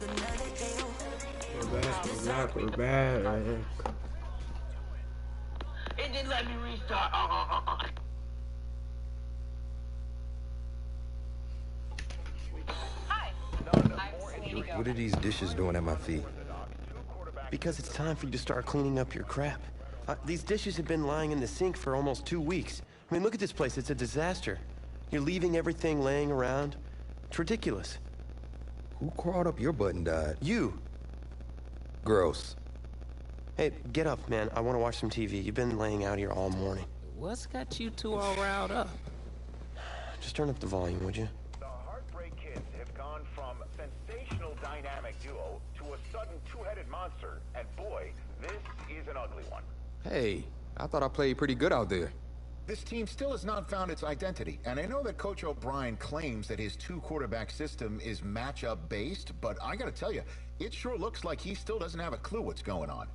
We're back. It didn't let me restart. Hi. What are these dishes doing at my feet? Because it's time for you to start cleaning up your crap. These dishes have been lying in the sink for almost 2 weeks. I mean, look at this place. It's a disaster. You're leaving everything laying around. It's ridiculous. Who crawled up your butt and died? You. Gross. Hey, get up, man. I want to watch some TV. You've been laying out here all morning. What's got you two all riled up? Just turn up the volume, would you? The Heartbreak Kids have gone from sensational dynamic duo to a sudden two-headed monster, and boy, this is an ugly one. Hey, I thought I played pretty good out there. This team still has not found its identity, and I know that Coach O'Brien claims that his two-quarterback system is matchup-based, but I gotta tell you, it sure looks like he still doesn't have a clue what's going on.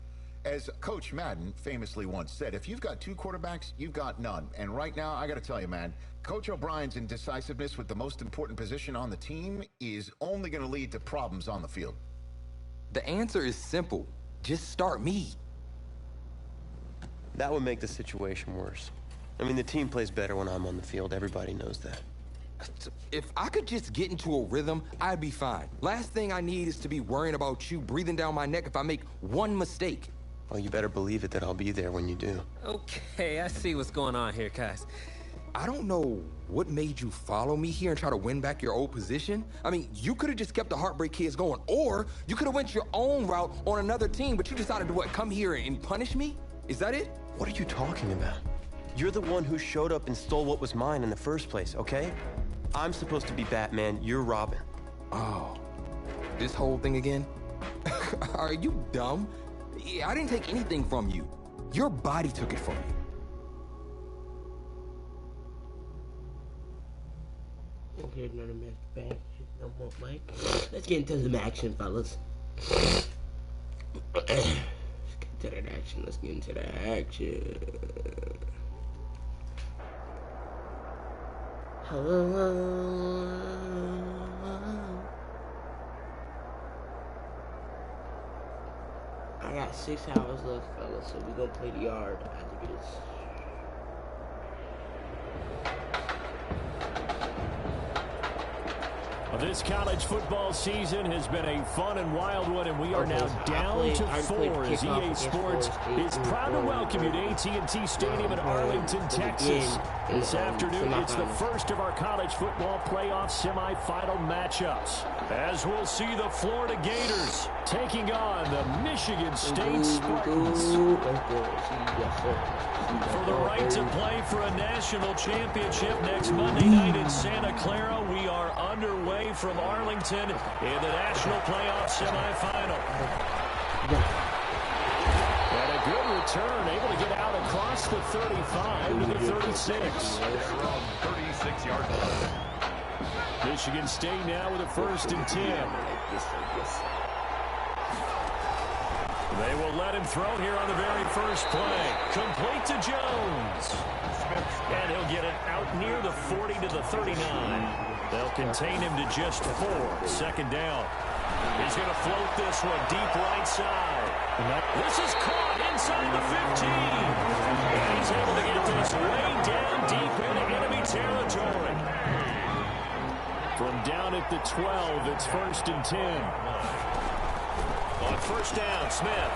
As Coach Madden famously once said, if you've got two quarterbacks, you've got none. And right now, I gotta tell you, man, Coach O'Brien's indecisiveness with the most important position on the team is only gonna lead to problems on the field. The answer is simple. Just start me. That would make the situation worse. I mean, the team plays better when I'm on the field. Everybody knows that. If I could just get into a rhythm, I'd be fine. Last thing I need is to be worrying about you breathing down my neck if I make one mistake. Well, you better believe it that I'll be there when you do. Okay, I see what's going on here, guys. I don't know what made you follow me here and try to win back your old position. I mean, you could have just kept the Heartbreak Kids going, or you could have went your own route on another team, but you decided to, what, come here and punish me? Is that it? What are you talking about? You're the one who showed up and stole what was mine in the first place, okay? I'm supposed to be Batman, you're Robin. Oh, this whole thing again? Are you dumb? I didn't take anything from you. Your body took it from you. Okay, none of this bad shit no more, Mike. Let's get into some action, fellas. Let's get into that action. Let's get into that action. I got 6 hours left, fellas, so we're gonna play the yard as it is. This college football season has been a fun and wild one, and we are now down to 4 as EA Sports is proud to welcome you to AT&T Stadium in Arlington, Texas. This afternoon, it's the first of our college football playoff semifinal matchups, as we'll see the Florida Gators taking on the Michigan State Spartans. For the right to play for a national championship next Monday night in Santa Clara, we are underway from Arlington in the national playoff semifinal. And a good return, able to get out across the 35 to the 36. 36-yard line. Michigan State now with a 1st and 10. They will let him throw here on the very first play. Complete to Jones. And he'll get it out near the 40 to the 39. They'll contain him to just 4. 2nd down. He's going to float this one deep right side. This is caught inside the 15. And he's able to get this way down deep into enemy territory. From down at the 12, it's 1st and 10. On 1st down, Smith.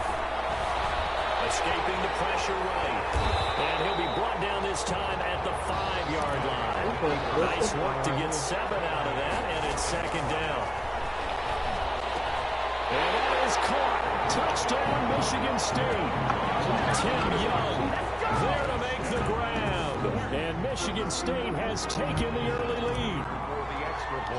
Escaping the pressure right. And he'll be brought down this time at the 5-yard line. Nice work to get 7 out of that, and it's 2nd down. And that is caught. Touchdown, Michigan State. Tim Young there to make the grab. And Michigan State has taken the early lead.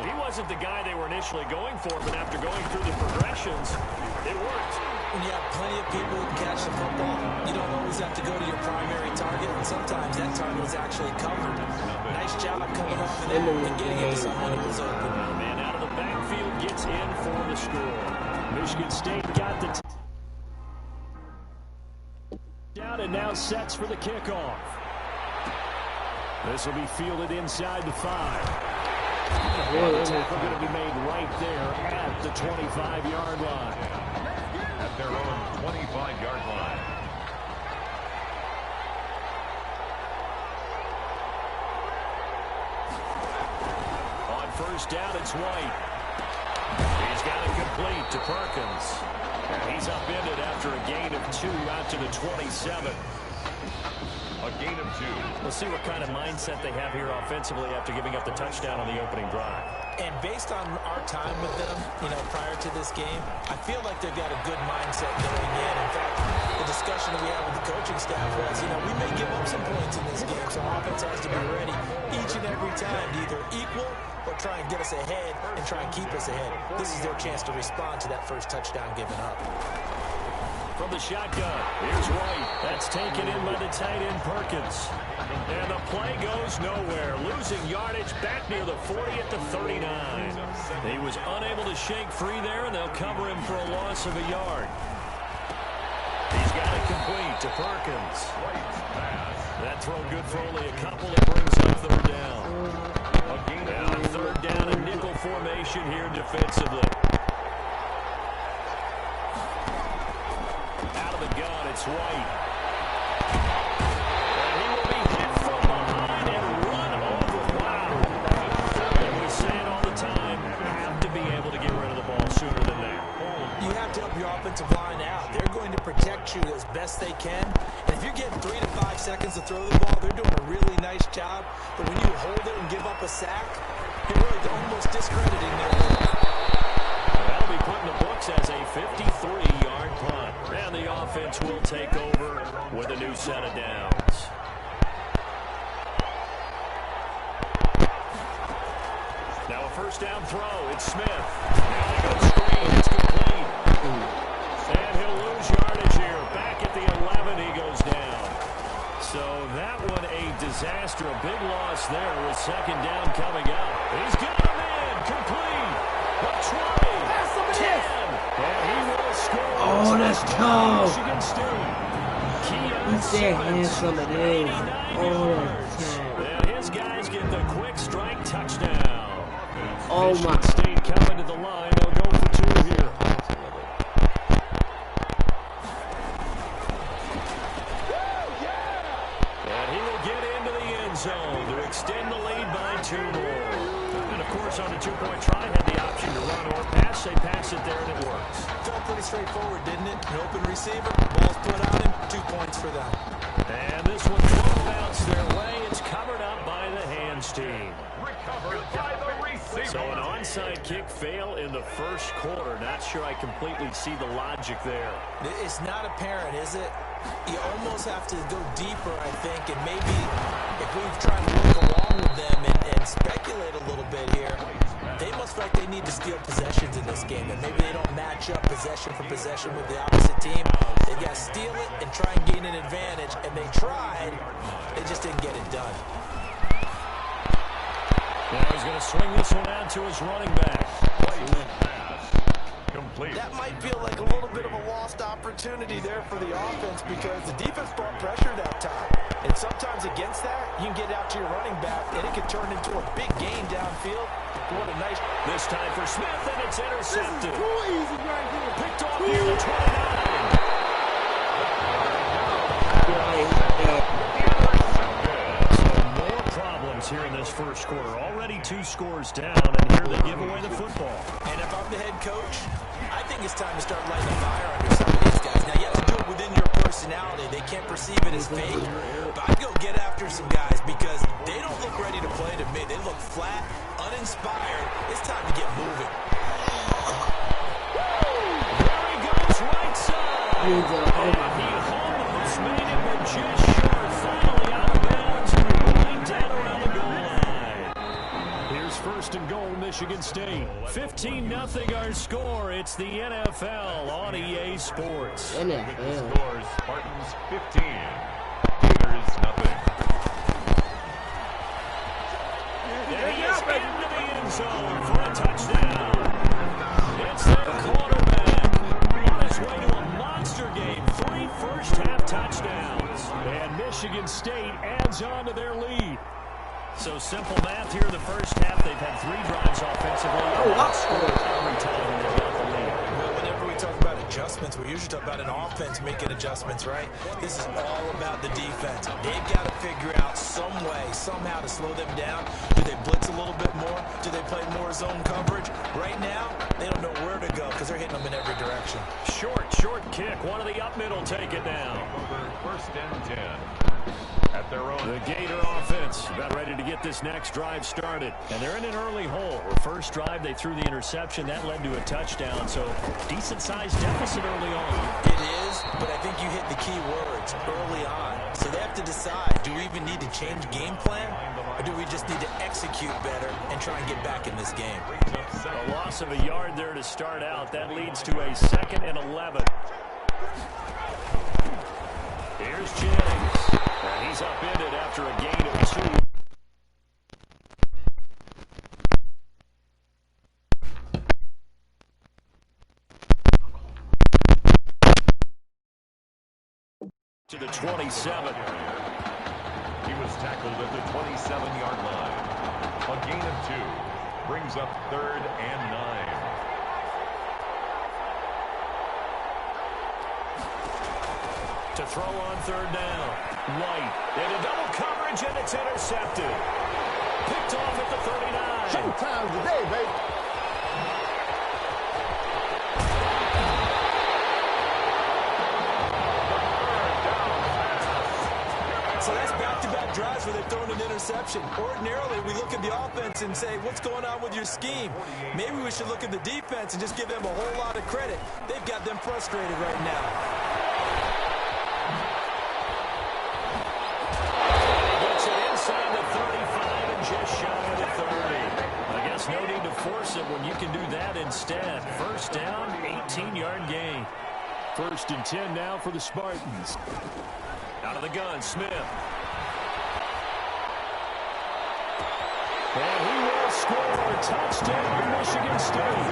He wasn't the guy they were initially going for, but after going through the progressions, it worked. When you have plenty of people who catch the football, you don't always have to go to your primary target, and sometimes that target was actually covered. Nice job coming off of that and getting it to someone who was open. Man out of the backfield gets in for the score. Michigan State got the down and now sets for the kickoff. This will be fielded inside the 5. And the tackle going to be made right there at the 25-yard line. At their own 25-yard line. On first down, it's White. He's got it complete to Perkins. And he's upended after a gain of 2 out to the 27. A gain of 2. We'll see what kind of mindset they have here offensively after giving up the touchdown on the opening drive. And based on our time with them, prior to this game, I feel like they've got a good mindset going in. In fact, the discussion that we had with the coaching staff was, we may give up some points in this game, so offense has to be ready each and every time to either equal or try and get us ahead and try and keep us ahead. This is their chance to respond to that first touchdown given up. From the shotgun, here's White. That's taken in by the tight end Perkins. And the play goes nowhere. Losing yardage back near the 40 at the 39. He was unable to shake free there, and they'll cover him for a loss of a yard. He's got it complete to Perkins. That throw good for only a couple. It brings up third down. Now third down and nickel formation here defensively. It's White. And he will be hit from behind and run over. Wow. And we say it all the time, have to be able to get rid of the ball sooner than that. You have to help your offensive line out. They're going to protect you as best they can. And if you're getting 3 to 5 seconds to throw the ball, they're doing a really nice job. But when you hold it and give up a sack, you're really almost discrediting their work. That'll be put in the books as a 53-yard punt. And the offense will take over with a new set of downs. Now a first down throw. It's Smith. Now they go screen. It's complete. And he'll lose yardage here. Back at the 11, he goes down. So that one a disaster. A big loss there with second down coming up. He's got him in. Complete. A 20. 10. And he will score. Oh, let's go. Michigan State. He's there handsome it is. Oh, that's And his guys get the quick strike touchdown. Oh, Michigan my. State coming to the line. They'll go for 2 here. And he will get into the end zone to extend the lead by 2 more. And, of course, on the 2-point try, had the option to run or pass. They pass it there, and it works. Felt pretty straightforward, didn't it? An open receiver, ball's put on him, 2 points for them. And this one won't bounce their way. It's covered up by the hands team. Recovered by the receiver. So an onside kick fail in the first quarter. Not sure I completely see the logic there. It's not apparent, is it? You almost have to go deeper, I think, and maybe if we've tried to look along with them and speculate a little bit here, they must feel like they need to steal possessions in this game, and maybe they don't match up possession for possession with the opposite team. They got to steal it and try and gain an advantage, and they tried. They just didn't get it done. Now he's going to swing this one out to his running back. Complete. That might feel like a little bit of a lost opportunity there for the offense because the defense brought pressure that time. And sometimes against that, you can get out to your running back, and it can turn into a big gain downfield. What a nice... This time for Smith, and it's intercepted. too easy right here. Picked off near the 29. Here in this first quarter. Already 2 scores down, and here they give away the football. And if I'm the head coach, I think it's time to start lighting a fire under some of these guys. Now, you have to do it within your personality. They can't perceive it as fake. But I'd go get after some guys because they don't look ready to play to me. They look flat, uninspired. It's time to get moving. There he goes, right side. Oh, my. He almost made it, but just short. Finally out of bounds, right down around the goal line. Here's first and goal, Michigan State. 15-0 our score. It's the NFL on EA Sports. NFL. Scores Spartans 15. Gators nothing. And he is into the end zone for a touchdown. It's their quarterback on his way to a monster game. 3 first-half touchdowns. And Michigan State adds on to their lead. So simple math here in the first half. They've had 3 drives offensively. Oh, that's good. Every time they've got the lead. Well, whenever we talk about adjustments, we usually talk about an offense making adjustments, right? This is all about the defense. They've got to figure out some way, somehow to slow them down. Do they blitz a little bit more? Do they play more zone coverage? Right now, they don't know where to go because they're hitting them in every direction. Short kick. One of the up middle take it down. First and 10. At their own. The Gator offense about ready to get this next drive started. And they're in an early hole. The first drive, they threw the interception. That led to a touchdown. So decent-sized deficit early on. It is, but I think you hit the key words early on. So they have to decide, do we even need to change game plan? Or do we just need to execute better and try and get back in this game? A loss of a yard there to start out. That leads to a 2nd and 11. Here's Jennings. And he's upended after a gain of 2. To the 27. He was tackled at the 27-yard line. A gain of 2 brings up 3rd and 9. To throw on 3rd down. White into double coverage, and it's intercepted. Picked off at the 39. Showtime today, baby. So that's back-to-back drives where they've thrown an interception. Ordinarily, we look at the offense and say, what's going on with your scheme? Maybe we should look at the defense and just give them a whole lot of credit. They've got them frustrated right now. Gets it inside the 35 and just shy of the 30. I guess no need to force it when you can do that instead. First down, 18-yard gain. 1st and 10 now for the Spartans. Out of the gun, Smith. And he will score. Touchdown, Michigan State.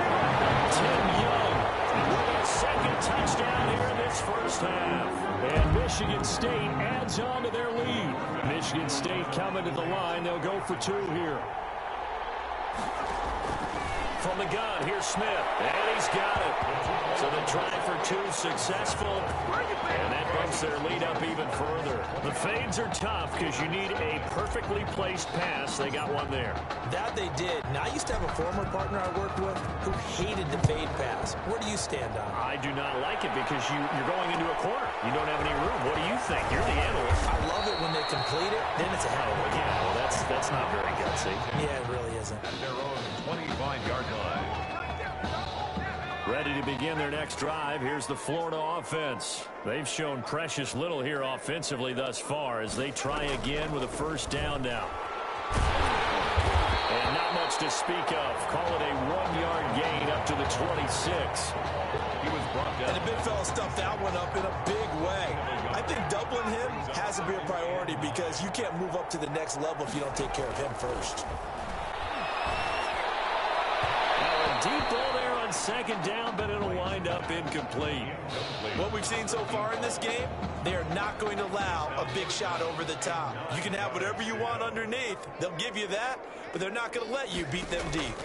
Tim Young with a 2nd touchdown here in this first half. And Michigan State adds on to their lead. Michigan State coming to the line. They'll go for 2 here. From the gun, here's Smith, and he's got it. So the try for 2 successful, and that bumps their lead up even further. The fades are tough because you need a perfectly placed pass. They got one there. That they did. Now, I used to have a former partner I worked with who hated the fade pass. Where do you stand on it? I do not like it because you're going into a corner. You don't have any room. What do you think? You're the analyst. I love it when they complete it. Then it's a hell of a Yeah, well, that's not very gutsy. Yeah, it really isn't. At their own 25-yard line. Ready to begin their next drive. Here's the Florida offense. They've shown precious little here offensively thus far as they try again with a 1st down now. And not much to speak of. Call it a 1-yard gain up to the 26. He was brought down. And the big fella stuffed that one up in a big way. I think doubling him has to be a priority because you can't move up to the next level if you don't take care of him first. Now a deep ball there on 2nd down, but it'll wind up incomplete. What we've seen so far in this game, they are not going to allow a big shot over the top. You can have whatever you want underneath. They'll give you that, but they're not going to let you beat them deep.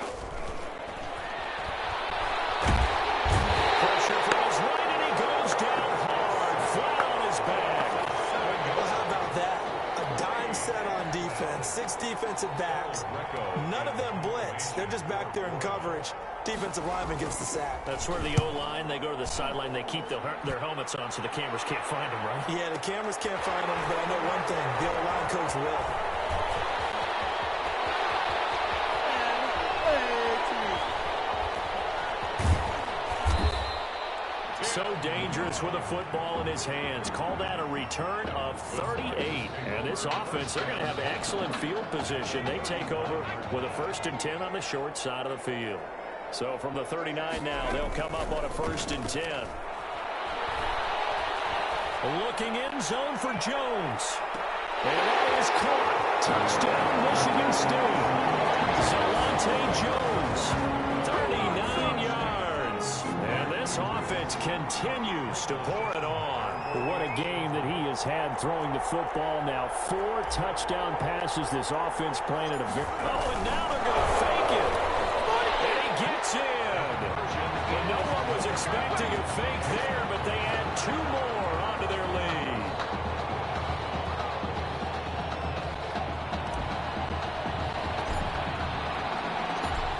Pressure from his right, and he goes down hard, flat on his back. Well, how about that? A dime set on defense, 6 defensive backs. None of them blitz. They're just back there in coverage. Defensive lineman gets the sack. That's where the O-line, they go to the sideline, they keep their helmets on so the cameras can't find them, right? Yeah, the cameras can't find them, but I know one thing. The O-line coach will. So dangerous with a football in his hands. Call that a return of 38. And this offense, they're going to have excellent field position. They take over with a 1st and 10 on the short side of the field. So from the 39 now, they'll come up on a 1st and 10. Looking in zone for Jones. And that is caught. Touchdown, Michigan State. Zalante Jones, 39 yards. And this offense continues to pour it on. What a game that he has had throwing the football now. 4 touchdown passes this offense playing at a very... Oh, and now they're going to fake it. And he gets in. And no one was expecting a fake there, but they add 2 more onto their lead.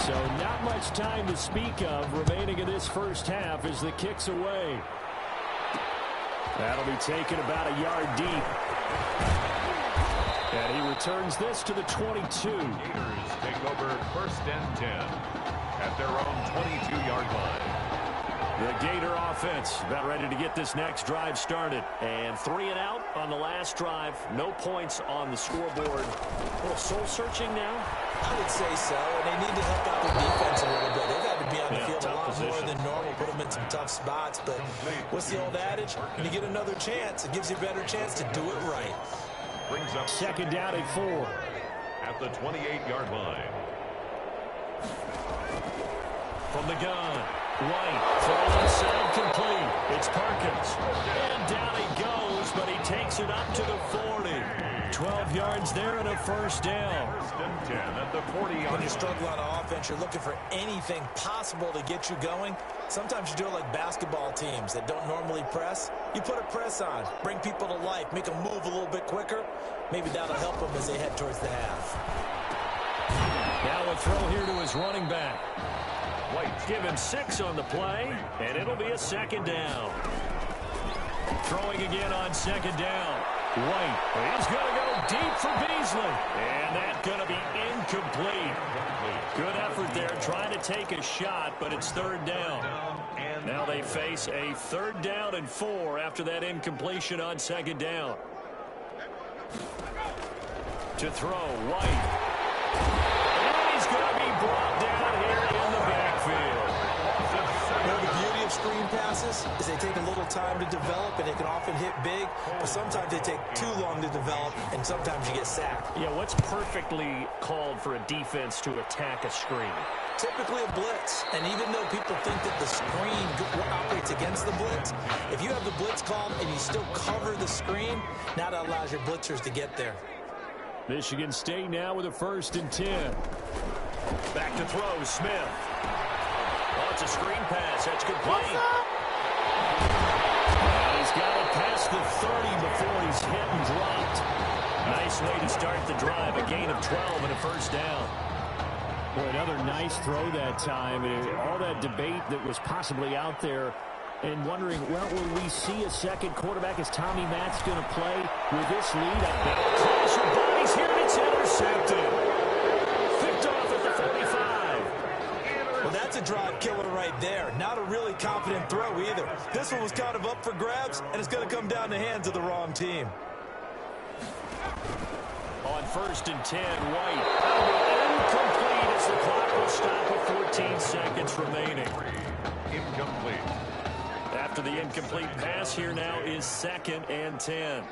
So not much time to speak of remaining in this first half as the kick's away. That'll be taken about a yard deep. And he returns this to the 22. Gators take over 1st and 10 at their own 22-yard line. The Gator offense about ready to get this next drive started. And 3 and out on the last drive. No points on the scoreboard. A little soul-searching now? I would say so, and they need to help out their defense a little bit. They've had to be on the field a lot more than normal, put them in some tough spots. But what's the old adage? When you get another chance, it gives you a better chance to do it right. Brings up 2nd down and 4. at the 28-yard line. From the gun, White, throw inside, complete. It's Perkins. And down he goes, but he takes it up to the 40. 12 yards there and a 1st down. 1st and 10 at the 40-yard When you struggle on offense, you're looking for anything possible to get you going. Sometimes you do it like basketball teams that don't normally press. You put a press on, bring people to life, make them move a little bit quicker. Maybe that'll help them as they head towards the half. Now a throw here to his running back. White, give him 6 on the play, and it'll be a 2nd down. Throwing again on 2nd down. White, he's going to go deep for Beasley. And that's going to be incomplete. Good effort there trying to take a shot, but it's 3rd down. Now they face a 3rd down and 4 after that incompletion on 2nd down. To throw, White. And he's going to be brought down here in the backfield. Well, the beauty of screen passes is they take a little time to develop, and they can often hit big, but sometimes they take too long to develop, and sometimes you get sacked. Yeah, what's perfectly called for a defense to attack a screen? Typically a blitz, and even though people think that the screen operates against the blitz, if you have the blitz called and you still cover the screen, now that allows your blitzers to get there. Michigan State now with a 1st and 10. Back to throw, Smith. Oh, it's a screen pass. That's complete. And he's got it past the 30 before he's hit and dropped. Nice way to start the drive. A gain of 12 and a 1st down. Boy, another nice throw that time. All that debate that was possibly out there and wondering, well, will we see a second quarterback? Is Tommy Matt's going to play with this lead? Cross your bodies here, and it's intercepted. Picked off at the 45. Well, that's a drive killer right there. Not a really confident throw either. This one was kind of up for grabs, and it's going to come down the hands of the wrong team. On 1st and 10, White. Incomplete as the clock will stop with 14 seconds remaining. Incomplete. After the incomplete pass, here now is 2nd and 10.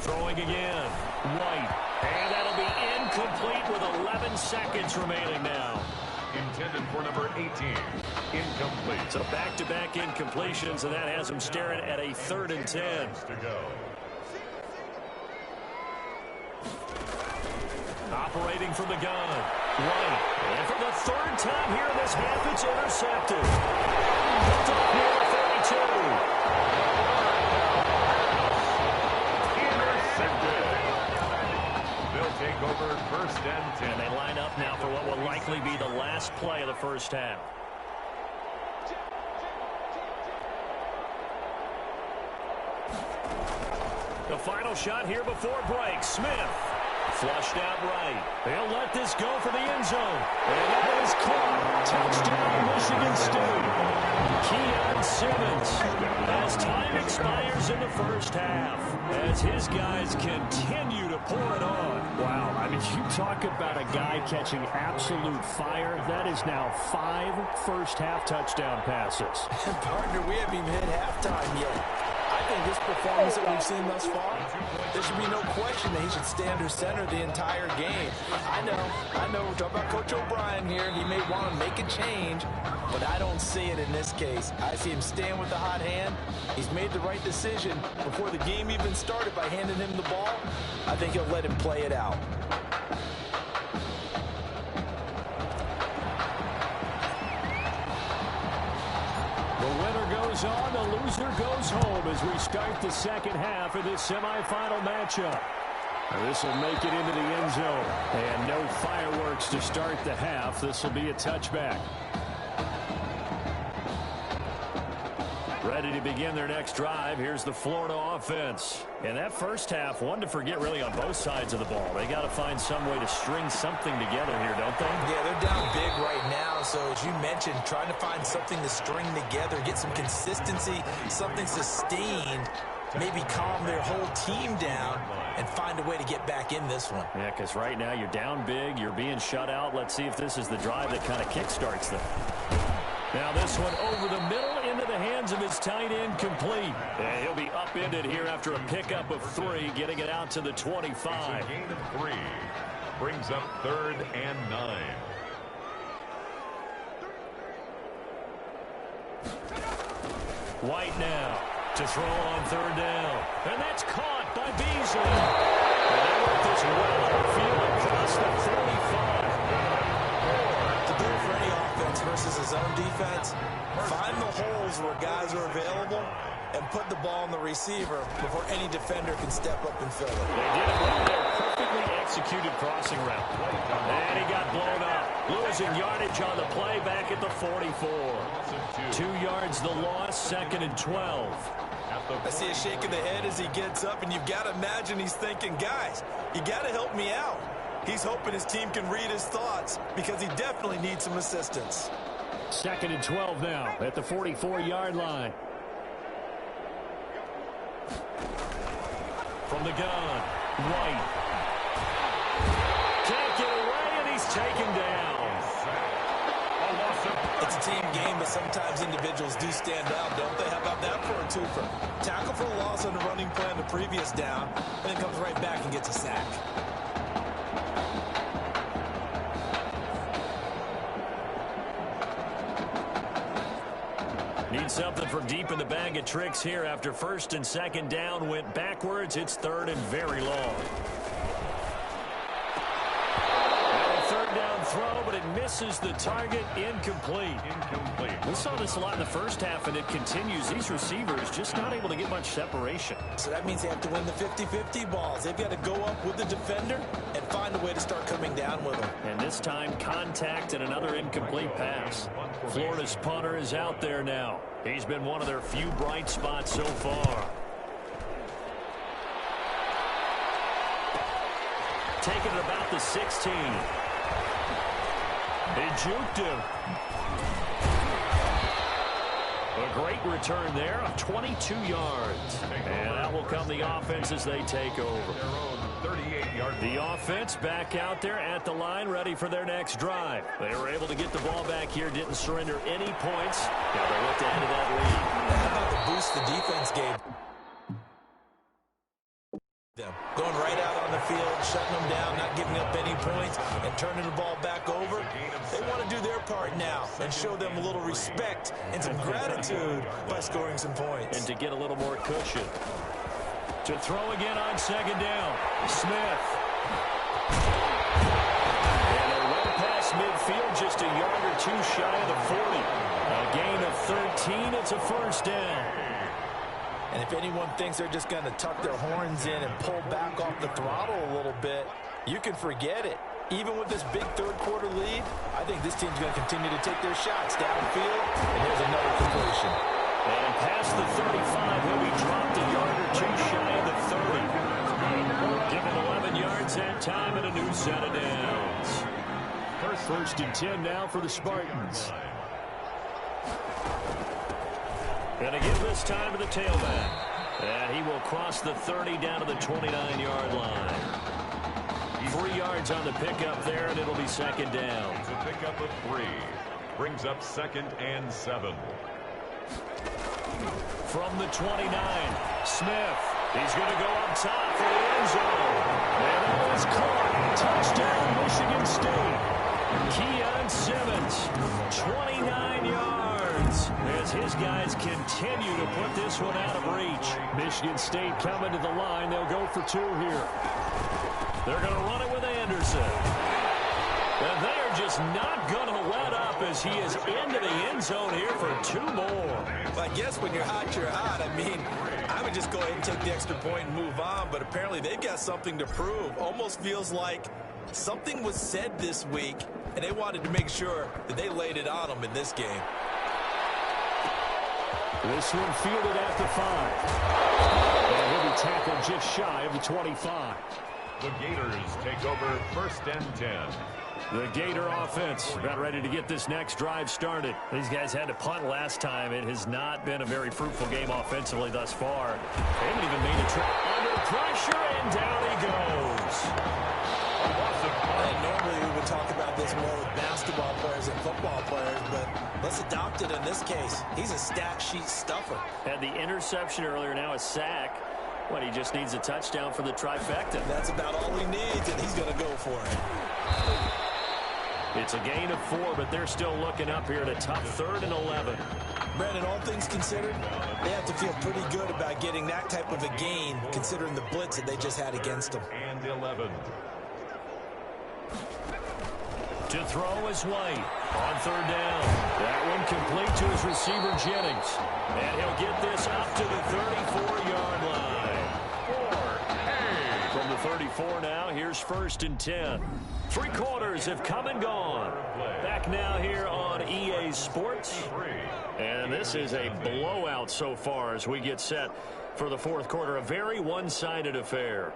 Throwing again. White. And that'll be incomplete with 11 seconds remaining now. Intended for number 18. Incomplete. So back-to-back incompletions, and that has him staring at a 3rd and 10. To go. Operating from the gun. White. And for the 3rd time here in this half, it's intercepted. Picked off near the 32. Intercepted. They'll take over 1st and 10. And they line up now for what will likely be the last play of the 1st half. The final shot here before break. Smith. Flushed out right. They'll let this go for the end zone. And that is caught. Touchdown, Michigan State. Keon Simmons, as time expires in the 1st half, as his guys continue to pour it on. Wow, I mean, you talk about a guy catching absolute fire. That is now 5 first-half touchdown passes. Partner, we haven't even hit halftime yet. I think this performance that we've seen thus far, there should be no question that he should stay under center the entire game. I know, we're talking about Coach O'Brien here. He may want to make a change, but I don't see it in this case. I see him staying with the hot hand. He's made the right decision before the game even started by handing him the ball. I think he'll let him play it out. The winner goes on, the loser goes home as we start the second half of this semifinal matchup. This will make it into the end zone. And no fireworks to start the half. This will be a touchback. Ready to begin their next drive. Here's the Florida offense. And that first half, one to forget really on both sides of the ball. They got to find some way to string something together here, don't they? Yeah, they're down big right now. So as you mentioned, trying to find something to string together, get some consistency, something sustained, maybe calm their whole team down and find a way to get back in this one. Yeah, because right now you're down big, you're being shut out. Let's see if this is the drive that kind of kickstarts them. Now this one over the middle into the hands of his tight end, complete. And he'll be upended here after a pickup of 3, getting it out to the 25. It's a gain of 3. Brings up 3rd and 9. White now to throw on 3rd down. And that's caught by Beasley. And they work this well upfield across the 35. To do it for any offense versus his own defense, find the holes where guys are available and put the ball on the receiver before any defender can step up and fill it. They did it well there. Perfectly executed crossing route. And he got blown up. Losing yardage on the play back at the 44. 2 yards the loss, 2nd and 12. I see a shake of the head as he gets up, and you've got to imagine he's thinking, guys, you got to help me out. He's hoping his team can read his thoughts because he definitely needs some assistance. 2nd and 12 now at the 44-yard line. From the gun, White. Can't get away, and he's taken down. It's a team game, but sometimes individuals do stand out, don't they? How about that for a twofer? Tackle for a loss on the running play on the previous down, and then comes right back and gets a sack. Need something from deep in the bag of tricks here after 1st and 2nd down went backwards. It's 3rd and very long. Third down throw, but it misses the target. Incomplete. We saw this a lot in the first half, and it continues. These receivers just not able to get much separation. So that means they have to win the 50-50 balls. They've got to go up with the defender and find a way to start coming down with them. And this time, contact and another incomplete pass. Florida's punter is out there now. He's been one of their few bright spots so far. Taking it about the 16. He juked him. A great return there of 22 yards. And that will come the offense as they take over. The offense back out there at the line, ready for their next drive. They were able to get the ball back here, didn't surrender any points. Now they look to end that lead. How about the boost the defense gave them? Going right out on the field, shutting them down, not giving up any points, and turning the ball back over. They want to do their part now and show them a little respect and some gratitude by scoring some points. And to get a little more cushion. To throw again on 2nd down. Smith. And a run past midfield, just a yard or 2 shy of the 40. A gain of 13, it's a 1st down. And if anyone thinks they're just going to tuck their horns in and pull back off the throttle a little bit, you can forget it. Even with this big 3rd quarter lead, I think this team's going to continue to take their shots downfield. And here's another completion. And past the 35, he'll be dropped a yard or 2 shy of the 30. Give him 11 yards that time and a new set of downs. 1st and 10 now for the Spartans. Going to give this time to the tailback. And he will cross the 30 down to the 29-yard line. 3 yards on the pickup there, and it'll be 2nd down. It's a pickup of 3. Brings up 2nd and 7. From the 29, Smith. He's going to go up top for the end zone. And it was caught. Touchdown, Michigan State. Keon Simmons, 29 yards. As his guys continue to put this one out of reach. Michigan State coming to the line. They'll go for 2 here. They're going to run it with Anderson. And they are just not going to let up as he is into the end zone here for 2 more. I guess when you're hot, you're hot. I mean, I would just go ahead and take the extra point and move on, but apparently they've got something to prove. Almost feels like something was said this week, and they wanted to make sure that they laid it on them in this game. This one fielded at the 5. And he'll be tackled just shy of the 25. The Gators take over 1st and 10. The Gator offense about ready to get this next drive started. These guys had to punt last time. It has not been a very fruitful game offensively thus far. They haven't even made a trip under pressure, and down he goes. And normally we would talk about this more with basketball players and football players, but let's adopt it in this case. He's a stat sheet stuffer. Had the interception earlier, now a sack. He just needs a touchdown for the trifecta. That's about all he needs, and he's going to go for it. It's a gain of 4, but they're still looking up here at a tough 3rd and 11. Brandon, all things considered, they have to feel pretty good about getting that type of a gain, considering the blitz that they just had against them. And 11. To throw is White on 3rd down. That one complete to his receiver, Jennings. And he'll get this up to the 34-yard line. From the 34 now, here's 1st and 10. 3 quarters have come and gone. Back now here on EA Sports. And this is a blowout so far as we get set for the 4th quarter. A very one-sided affair.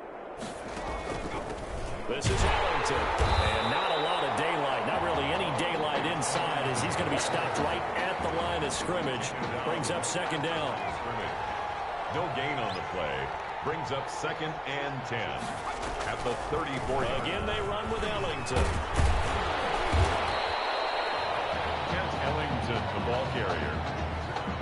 This is Ellington. And not a lot of daylight. Not really any daylight inside as he's going to be stopped right at the line of scrimmage. Brings up 2nd down. No gain on the play. Brings up 2nd and 10 at the 34. Again, they run with Ellington. Kent Ellington, the ball carrier.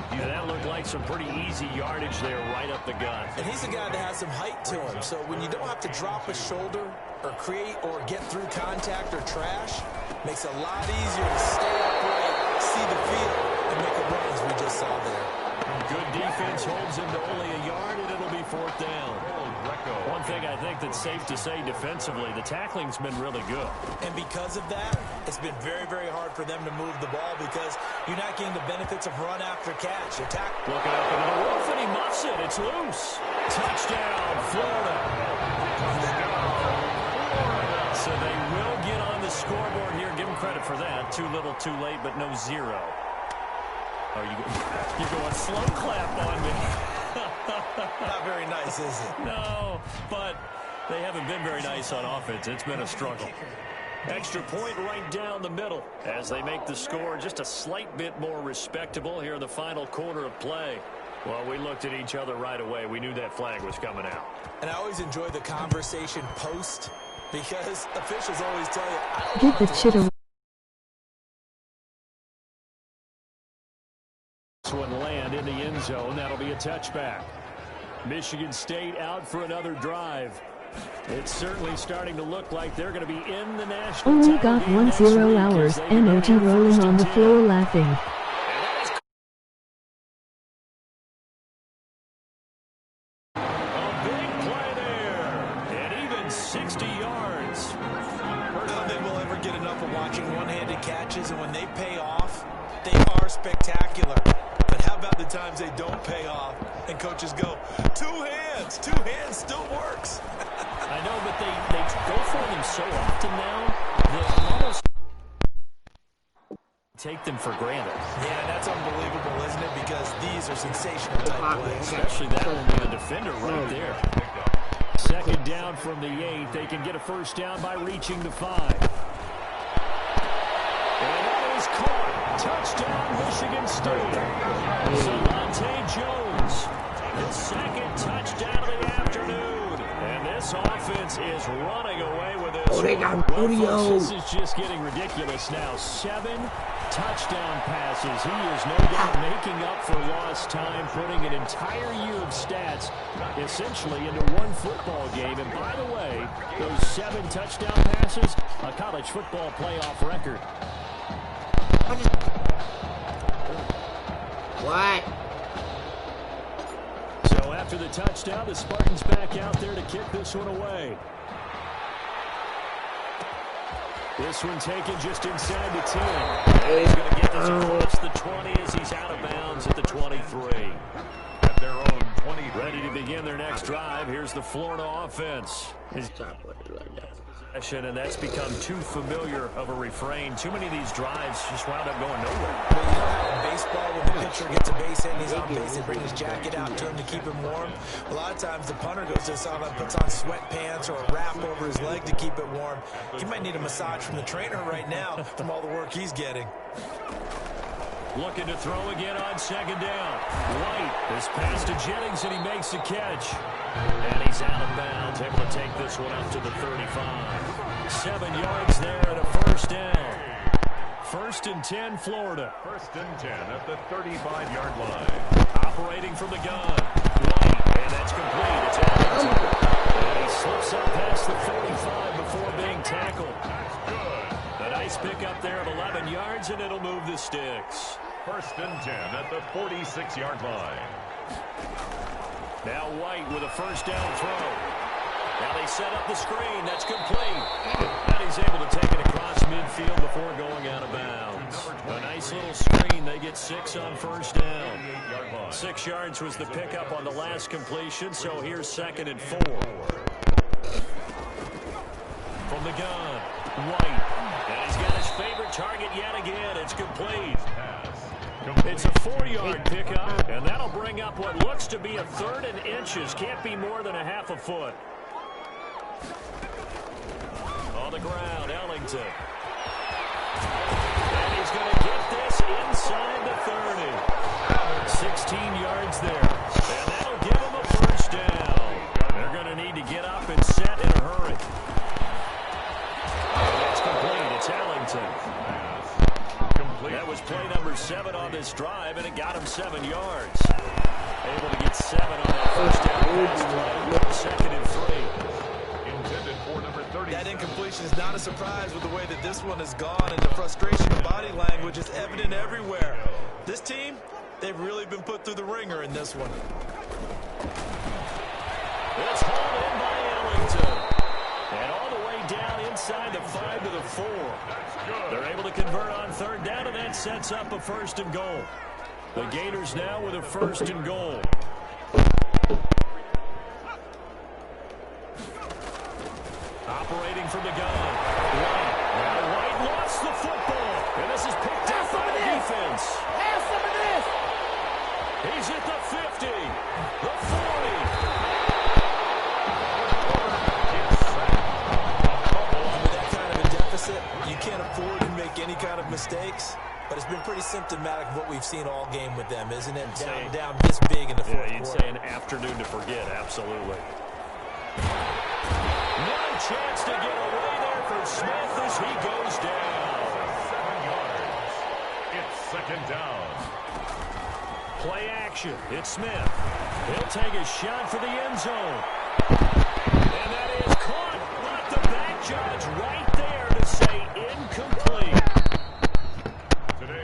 And that looked like some pretty easy yardage there right up the gut. And he's a guy that has some height to him, so when you don't have to drop a shoulder or create or get through contact or trash, makes it a lot easier to stay upright, see the field, and make a run as we just saw there. Good defense holds him to only a yard, and it'll be 4th down. One thing I think that's safe to say defensively, the tackling's been really good. And because of that, it's been very, very hard for them to move the ball because you're not getting the benefits of run after catch. Looking up into the roof, and he muffs it. It's loose. Touchdown, Florida. So they will get on the scoreboard here. Give them credit for that. Too little, too late, but no 0. You're going slow clap on me. Not very nice, is it? No, but they haven't been very nice on offense. It's been a struggle. Extra point right down the middle as they make the score just a slight bit more respectable here in the final quarter of play. Well, we looked at each other right away. We knew that flag was coming out. And I always enjoy the conversation post because officials always tell you, I don't get the shit away. This one land in the end zone. That'll be a touchback. Michigan State out for another drive. It's certainly starting to look like they're going to be in the national Only got 10 hours. MOG rolling on the floor laughing. A big play there. And even 60 yards. I don't think we'll ever get enough of watching one-handed catches, and when they pay off, they are spectacular. But how about the times they don't pay off and coaches go, 2 hands still works. I know, but they go for them so often now that almost take them for granted. Yeah, that's unbelievable, isn't it? Because these are sensational type plays. Especially that one with the defender right there. 2nd down from the 8. They can get a 1st down by reaching the 5. And that is caught. Touchdown, Michigan State. Savante Jones. His 2nd touchdown of the afternoon. And This offense is running away with this. Oh, they got Well, video. folks, this is just getting ridiculous now. 7 touchdown passes. He is no doubt making up for lost time, putting an entire year of stats essentially into one football game. And by the way, those 7 touchdown passes, a college football playoff record. What? So after the touchdown, the Spartans back out there to kick this one away. This one taken just inside the 10. And he's going to get this across the 20 as he's out of bounds at the 23. At their own 20. Ready to begin their next drive. Here's the Florida offense. And that's become too familiar of a refrain. Too many of these drives just wound up going nowhere. Well, you know how in baseball, when the pitcher gets a base hit and he's on base, they bring his jacket out to him to keep him warm. A lot of times the punter goes to the sideline, puts on sweatpants or a wrap over his leg to keep it warm. He might need a massage from the trainer right now from all the work he's getting. Looking to throw again on second down. White is passed to Jennings, and he makes the catch. And he's out of bounds, able to take this one up to the 35. 7 yards there and a first down. 1st and 10, Florida. 1st and 10 at the 35-yard line. Operating from the gun. White, and that's complete. It's out. And he slips up past the 45 before being tackled. A nice pickup there of 11 yards, and it'll move the sticks. 1st and 10 at the 46-yard line. Now White with a first down throw. Now they set up the screen. That's complete. And he's able to take it across midfield before going out of bounds. A nice little screen. They get 6 on first down. 6 yards was the pickup on the last completion, so here's 2nd and 4. From the gun, White. And he's got his favorite target yet again. It's complete. It's a 4-yard pickup, and that'll bring up what looks to be a 3rd and inches. Can't be more than a half a foot. On the ground, Ellington. And he's going to get this inside the 30. 16 yards there. And that'll give him a first down. They're going to need to get up and set in a hurry. And that's complete. It's Ellington. That was play number 7 on this drive, and it got him 7 yards. Able to get 7 on that first down pass play. 2nd and 3. Intended for number 30. That incompletion is not a surprise with the way that this one has gone, and the frustration of body language is evident everywhere. This team, they've really been put through the ringer in this one. It's hauled in by Ellington. And all the way down inside the 5 to the 4. They're able to convert on 3rd down, and that sets up a 1st and goal. The Gators now with a 1st and goal. Operating from the gun. White. Now White lost the football. And this is picked up by the defense. Have some of this. He's at the 50. The 40. With that kind of a deficit, you can't afford to make any kind of mistakes. But it's been pretty symptomatic of what we've seen all game with them, isn't it? Down this big in the fourth you'd quarter. say an afternoon to forget, absolutely. No chance to get away there for Smith as he goes down. 7 yards. It's 2nd down. Play action. It's Smith. He'll take a shot for the end zone. And that is caught. Let the back judge right there to say incomplete.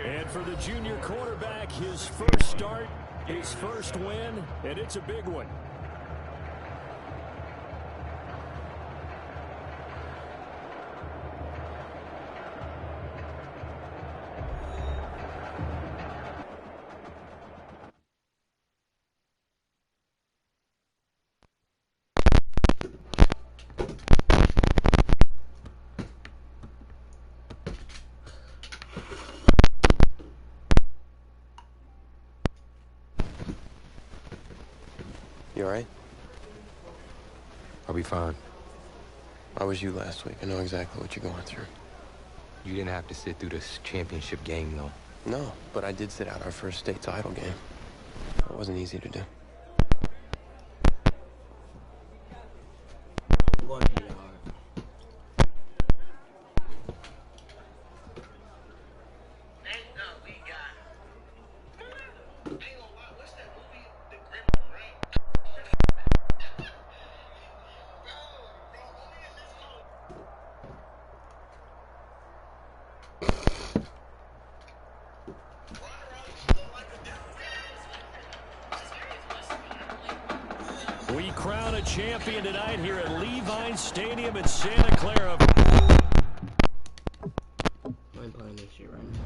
And for the junior quarterback, his first start, his first win, and it's a big one. You all right? I'll be fine. How was you last week? I know exactly what you're going through. You didn't have to sit through this championship game, though. No, but I did sit out our first state title game. It wasn't easy to do. crown a champion tonight here at Levi's Stadium in Santa Clara. I'm playing this shit right now.